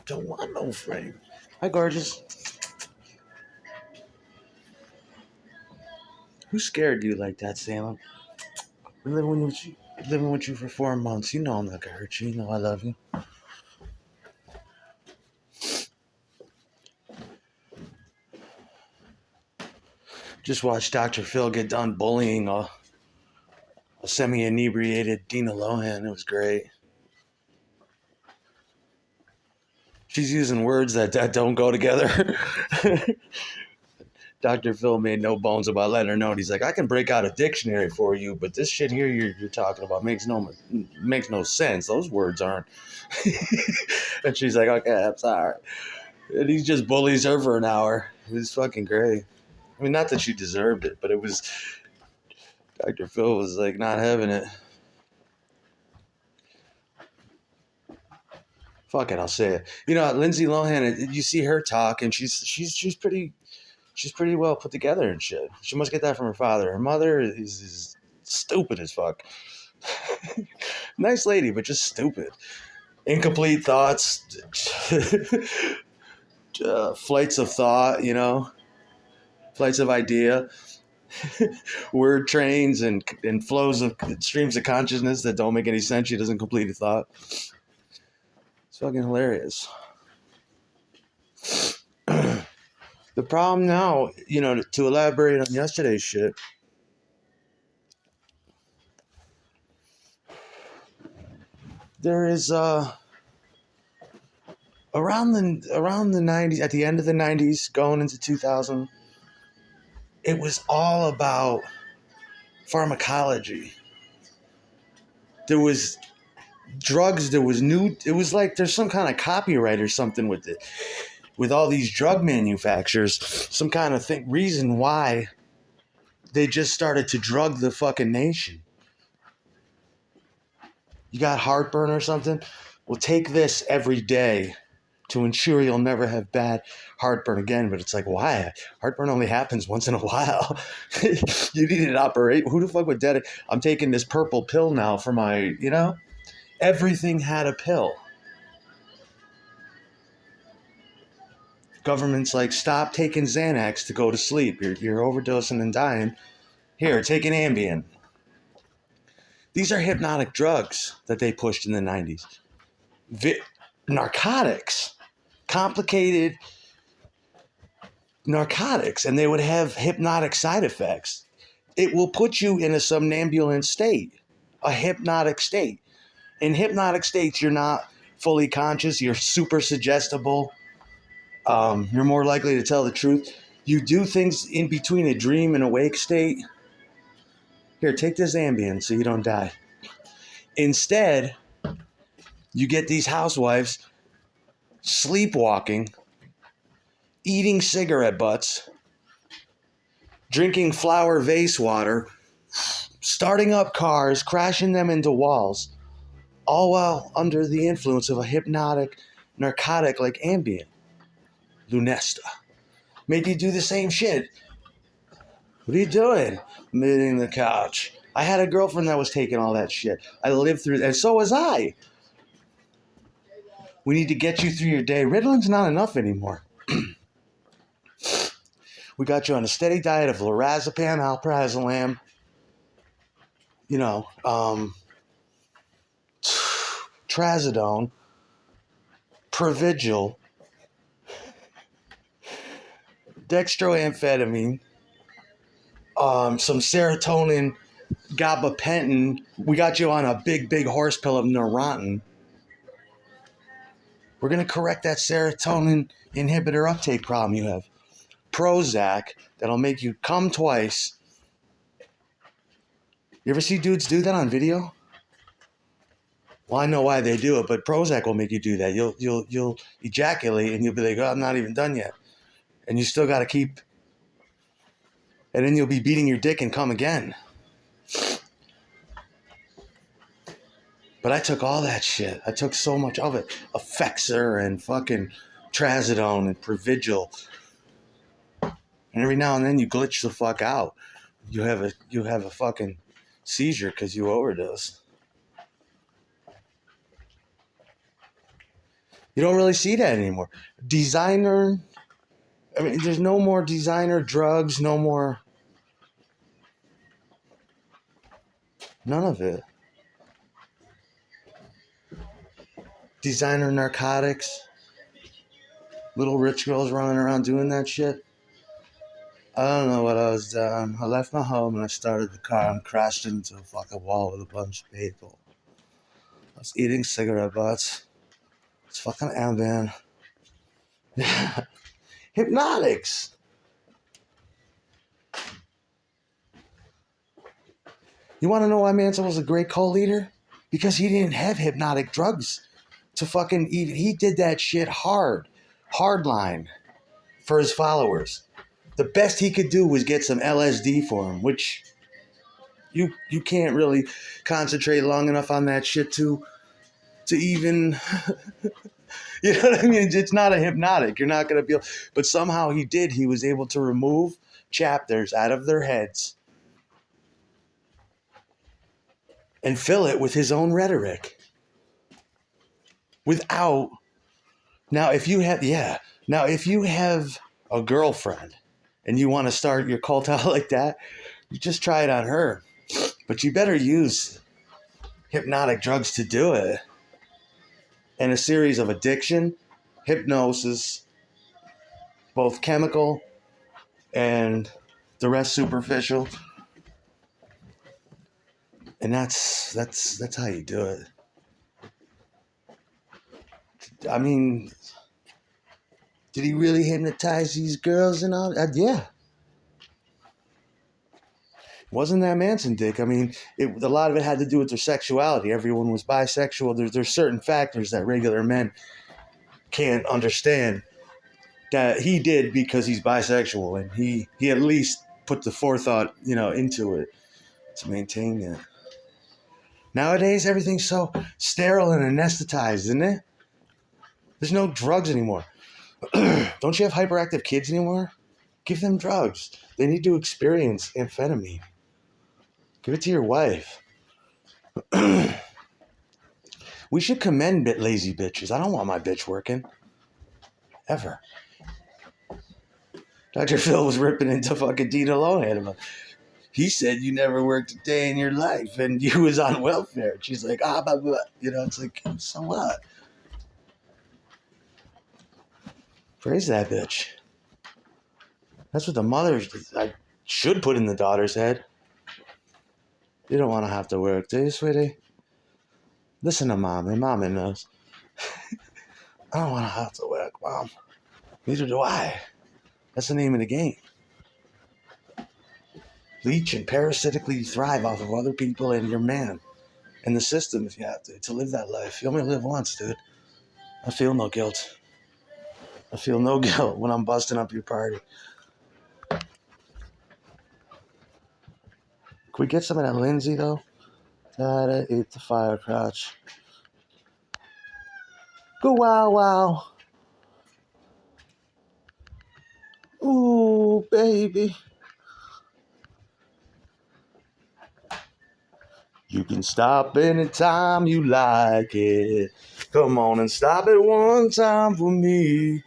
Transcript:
Don't want no frame. Hi, gorgeous. Who scared you like that, Salem? We're living with you for 4 months. You know I'm not gonna hurt you. You know I love you. Just watched Dr. Phil get done bullying a semi-inebriated Dina Lohan. It was great. She's using words that don't go together. Dr. Phil made no bones about letting her know. He's like, I can break out a dictionary for you, but this shit here you're talking about makes no sense. Those words aren't. And she's like, okay, I'm sorry. And he just bullies her for an hour. It was fucking great. I mean, not that she deserved it, but it was. Dr. Phil was like not having it. Fuck it, I'll say it. You know, Lindsay Lohan. You see her talk, and she's pretty well put together and shit. She must get that from her father. Her mother is stupid as fuck. Nice lady, but just stupid. Incomplete thoughts, flights of thought, flights of idea, word trains and flows of streams of consciousness that don't make any sense. She doesn't complete a thought. It's fucking hilarious. The problem now, to elaborate on yesterday's shit, there is around the 90s, at the end of the 90s, going into 2000, it was all about pharmacology. There was drugs, there was it was like there's some kind of copyright or something with it. With all these drug manufacturers, some kind of reason why they just started to drug the fucking nation. You got heartburn or something? Well, take this every day to ensure you'll never have bad heartburn again. But it's like, why? Heartburn only happens once in a while. You need an operation. Who the fuck would dedicate? I'm taking this purple pill now for my, everything had a pill. Government's like, stop taking Xanax to go to sleep. You're overdosing and dying. Here, take an Ambien. These are hypnotic drugs that they pushed in the 90s. Narcotics. Complicated narcotics. And they would have hypnotic side effects. It will put you in a somnambulant state. A hypnotic state. In hypnotic states, you're not fully conscious. You're super suggestible. You're more likely to tell the truth. You do things in between a dream and awake state. Here, take this Ambien so you don't die. Instead, you get these housewives sleepwalking, eating cigarette butts, drinking flower vase water, starting up cars, crashing them into walls, all while under the influence of a hypnotic narcotic like Ambien. Lunesta. Made you do the same shit. What are you doing? I'm eating the couch. I had a girlfriend that was taking all that shit. I lived through, and so was I. We need to get you through your day. Ritalin's not enough anymore. We got you on a steady diet of lorazepam, alprazolam, trazodone, Provigil, dextroamphetamine, some serotonin, gabapentin. We got you on a big horse pill of Neurontin. We're going to correct that serotonin inhibitor uptake problem you have. Prozac, that'll make you come twice. You ever see dudes do that on video? Well, I know why they do it, but Prozac will make you do that. You'll ejaculate and you'll be like, oh, I'm not even done yet. And you still got to keep. And then you'll be beating your dick and come again. But I took all that shit. I took so much of it. Effexor and fucking trazodone and Provigil. And every now and then you glitch the fuck out. You have a fucking seizure because you overdose. You don't really see that anymore. Designer, I mean, there's no more designer drugs, no more, none of it. Designer narcotics, little rich girls running around doing that shit. I don't know what I was doing. I left my home and I started the car and crashed into a fucking wall with a bunch of people. I was eating cigarette butts. It's fucking Ambien. Hypnotics. You want to know why Manson was a great cult leader? Because he didn't have hypnotic drugs to fucking eat. He did that shit hardline for his followers. The best he could do was get some LSD for him, which you can't really concentrate long enough on that shit to even, you know what I mean? It's not a hypnotic. You're not going to be able, but somehow he did. He was able to remove chapters out of their heads and fill it with his own rhetoric. Without, now if you have a girlfriend and you want to start your cult out like that, you just try it on her. But you better use hypnotic drugs to do it. And a series of addiction, hypnosis, both chemical and the rest superficial. And that's how you do it. I mean, did he really hypnotize these girls and all? Yeah. Wasn't that Manson dick? I mean, a lot of it had to do with their sexuality. Everyone was bisexual. There's certain factors that regular men can't understand that he did because he's bisexual, and he at least put the forethought, into it to maintain it. Nowadays, everything's so sterile and anesthetized, isn't it? There's no drugs anymore. Don't you have hyperactive kids anymore? Give them drugs. They need to experience amphetamine. Give it to your wife. We should commend lazy bitches. I don't want my bitch working. Ever. Dr. Phil was ripping into fucking Dina Lohan. He said you never worked a day in your life and you was on welfare. She's like, blah, blah. It's like, so what? Praise that bitch. That's what the mother should put in the daughter's head. You don't want to have to work, do you, sweetie? Listen to Mom. And Mama knows. I don't want to have to work, Mom. Neither do I. That's the name of the game. Leech and parasitically thrive off of other people and your man. And the system, if you have to live that life. You only live once, dude. I feel no guilt. I feel no guilt when I'm busting up your party. Can we get some of that linzay, though? Gotta eat the fire crotch. Go wow wow. Ooh, baby. You can stop anytime you like it. Come on and stop it one time for me.